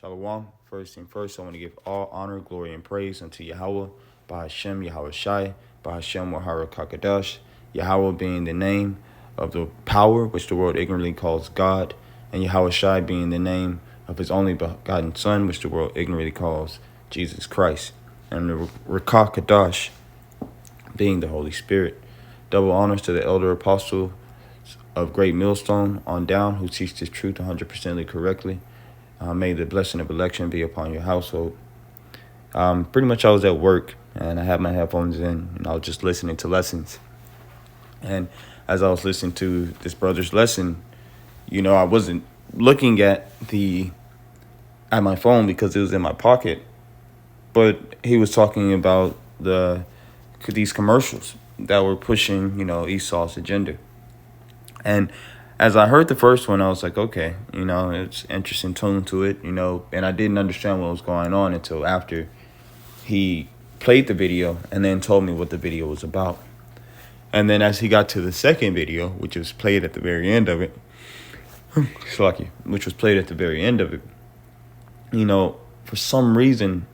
Shalom. First thing first, I want to give all honor, glory, and praise unto Yahweh, by Hashem, Yahweh Shai, by Hashem, Wahara Kakadash, Yahweh being the name of the power which the world ignorantly calls God, and Yahweh Shai being the name of his only begotten Son, which the world ignorantly calls Jesus Christ, and the Rakakadash being the Holy Spirit. Double honors to the elder apostle of Great Millstone on down, who teach this truth 100% correctly. May the blessing of election be upon your household. Pretty much I was at work and I had my headphones in and I was just listening to lessons. And as I was listening to this brother's lesson, I wasn't looking at my phone because it was in my pocket, but he was talking about these commercials that were pushing, Esau's agenda. And as I heard the first one, I was like, okay, it's interesting tone to it, and I didn't understand what was going on until after he played the video and then told me what the video was about. And then as he got to the second video, which was played at the very end of it, for some reason,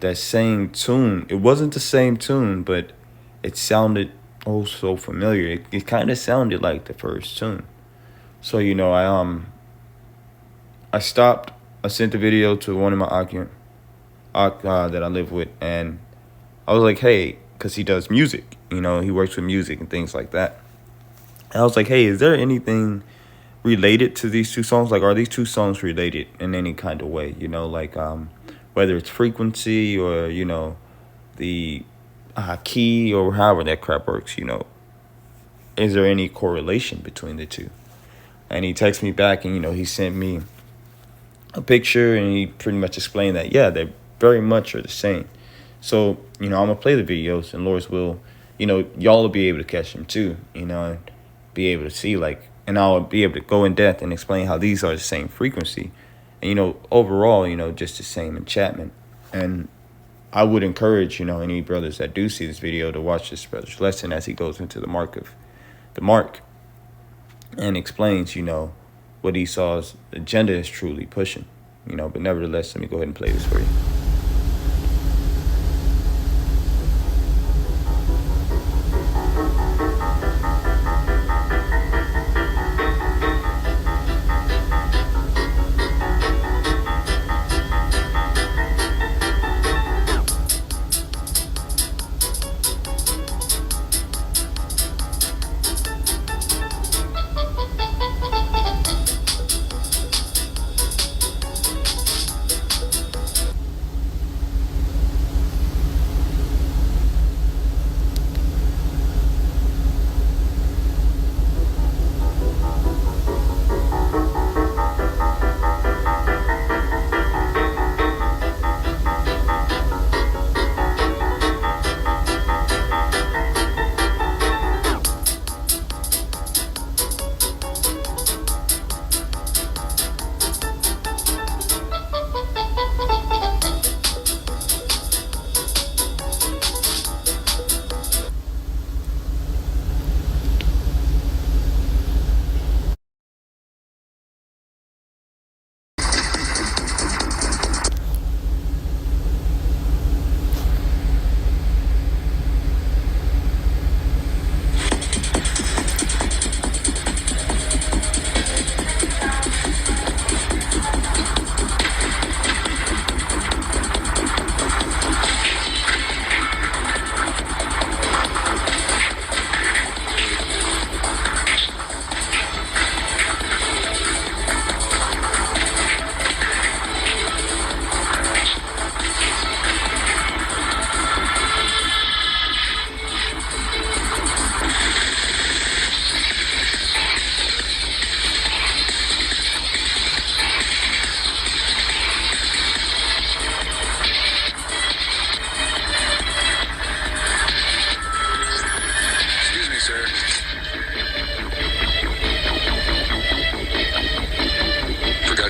that same tune, it wasn't the same tune, but it sounded oh so familiar. It kind of sounded like the first tune. So, I stopped. I sent the video to one of my that I live with, and I was like, hey, because he does music, he works with music and things like that. And I was like, hey, is there anything related to these two songs? Like, are these two songs related in any kind of way? Whether it's frequency or, the key or however that crap works, is there any correlation between the two? And he texted me back and, he sent me a picture and he pretty much explained that, yeah, they very much are the same. So, I'm going to play the videos and Lord's will, y'all will be able to catch them too, and be able to see and I'll be able to go in depth and explain how these are the same frequency. And, overall, just the same enchantment. And I would encourage, any brothers that do see this video to watch this brother's lesson as he goes into the mark and explains, what Esau's agenda is truly pushing, but nevertheless, let me go ahead and play this for you.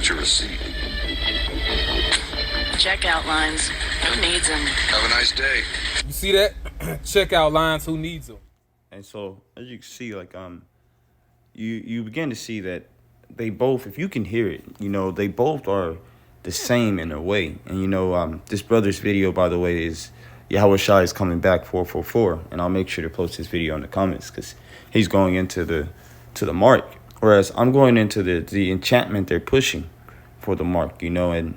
Your receipt. Checkout lines. Who needs them? Have a nice day. You see that? Checkout lines. Who needs them? And so, as you can see, you begin to see that they both, if you can hear it, they both are the same in a way. And this brother's video, by the way, is Yahweh Shai is coming back 444, and I'll make sure to post this video in the comments because he's going into the mark, whereas I'm going into the enchantment they're pushing for the mark. And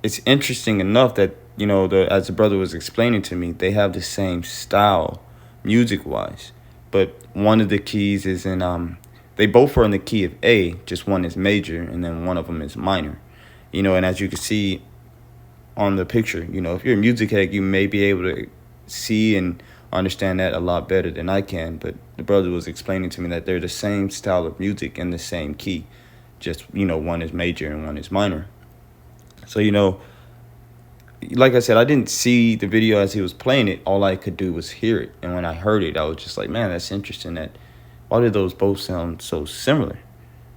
it's interesting enough that as the brother was explaining to me, they have the same style music wise, but one of the keys is in they both are in the key of A, just one is major and then one of them is minor. And as you can see on the picture, if you're a music head, you may be able to see and understand that a lot better than I can. But the brother was explaining to me that they're the same style of music in the same key, just one is major and one is minor. So like I said, I didn't see the video as he was playing it. All I could do was hear it, and when I heard it, I was just like, man, that's interesting. That why did those both sound so similar?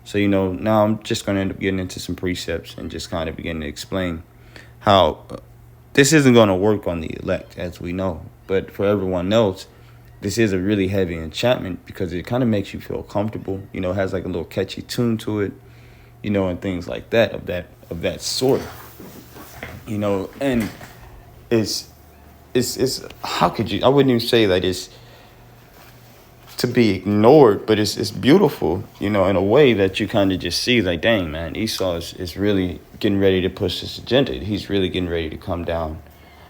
So now I'm just going to end up getting into some precepts and just kind of begin to explain how this isn't going to work on the elect, as we know. But for everyone else, this is a really heavy enchantment because it kind of makes you feel comfortable. It has like a little catchy tune to it, and things like that of that sort. And it's how could you? I wouldn't even say that it's to be ignored, but it's beautiful, in a way that you kind of just see like, dang, man, Esau is really getting ready to push this agenda. He's really getting ready to come down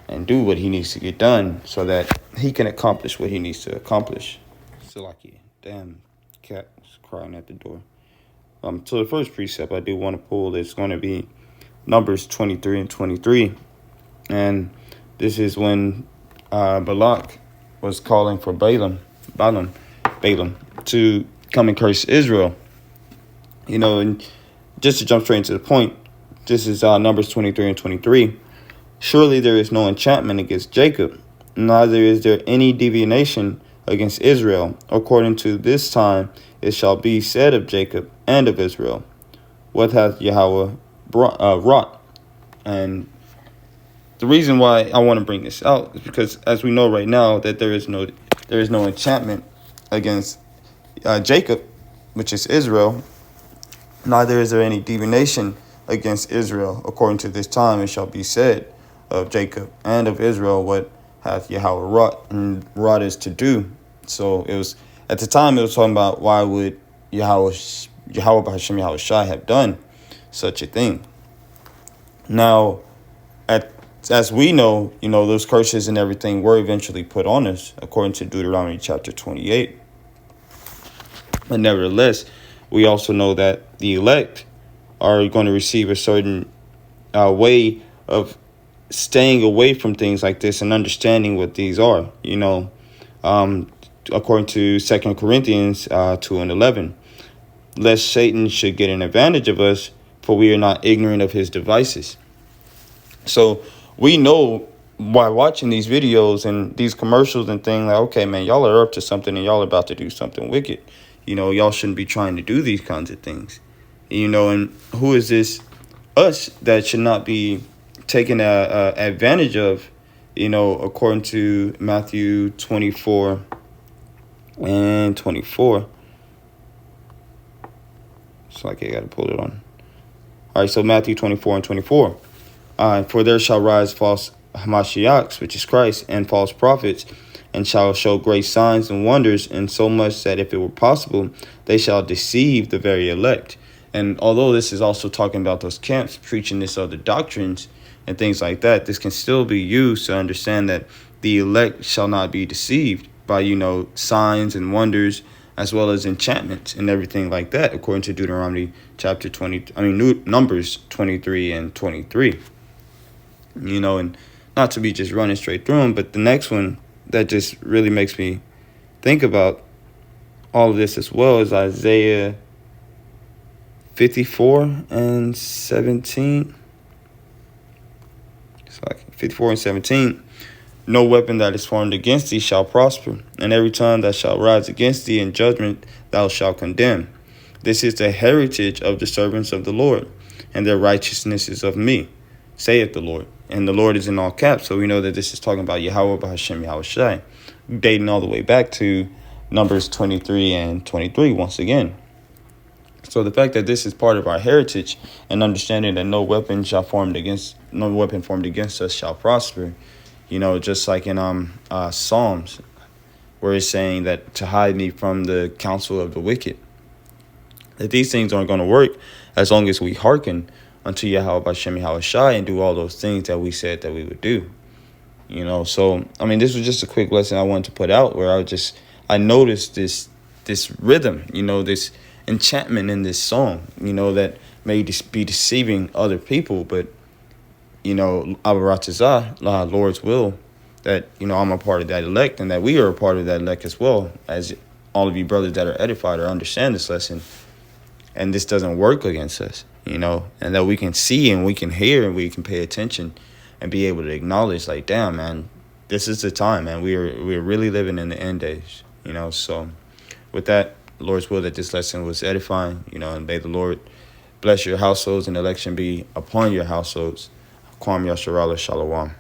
and do what he needs to get done so that he can accomplish what he needs to accomplish. So like, damn, cat is crying at the door. So the first precept I do want to pull is going to be Numbers 23 and 23. And this is when Balak was calling for Balaam to come and curse Israel. And just to jump straight into the point, this is Numbers 23 and 23. Surely there is no enchantment against Jacob, neither is there any divination against Israel. According to this time it shall be said of Jacob and of Israel, what hath Yahweh wrought? And the reason why I want to bring this out is because, as we know right now, that there is no enchantment against Jacob, which is Israel. Neither is there any divination against Israel. According to this time it shall be said of Jacob and of Israel, what hath Yahweh wrought? And wrought is to do. So it was at the time it was talking about why would Yahweh B'Hashem Yahweh Shai have done such a thing. Now, as we know, those curses and everything were eventually put on us, according to Deuteronomy chapter 28. But nevertheless, we also know that the elect are going to receive a certain way of staying away from things like this and understanding what these are. According to 2 Corinthians 2 and 11, lest Satan should get an advantage of us, for we are not ignorant of his devices. So we know by watching these videos and these commercials and things like, okay, man, y'all are up to something and y'all are about to do something wicked. Y'all shouldn't be trying to do these kinds of things. And who is this us that should not be taken advantage of, according to Matthew 24 and 24. So I got to pull it on. All right, so Matthew 24 and 24. For there shall rise false Hamashiachs, which is Christ, and false prophets, and shall show great signs and wonders, and so much that if it were possible, they shall deceive the very elect. And although this is also talking about those camps preaching this other doctrines and things like that, this can still be used to understand that the elect shall not be deceived by, signs and wonders, as well as enchantments and everything like that, according to Deuteronomy chapter Numbers 23 and 23. And not to be just running straight through them, but the next one that just really makes me think about all of this as well is Isaiah 54 and 17. It's like 54 and 17. No weapon that is formed against thee shall prosper, and every tongue that shall rise against thee in judgment thou shalt condemn. This is the heritage of the servants of the Lord, and their righteousness is of me, saith the Lord. And the Lord is in all caps, so we know that this is talking about Yahweh B'Hashem Yahweh Shai, dating all the way back to Numbers 23 and 23 once again. So the fact that this is part of our heritage and understanding that no weapon formed against us shall prosper, just like in Psalms, where it's saying that to hide me from the counsel of the wicked, that these things aren't going to work as long as we hearken unto Yahweh Bashem Yahweh Shai and do all those things that we said that we would do. So I mean, this was just a quick lesson I wanted to put out, where I noticed this rhythm, this enchantment in this song, that may be deceiving other people, but Abaratazah, Lord's will, that I'm a part of that elect, and that we are a part of that elect as well, as all of you brothers that are edified or understand this lesson, and this doesn't work against us, and that we can see and we can hear and we can pay attention and be able to acknowledge, like, damn, man, this is the time, man. We're really living in the end days, So with that, Lord's will that this lesson was edifying, and may the Lord bless your households and election be upon your households. Kwam Yasharala Shalom.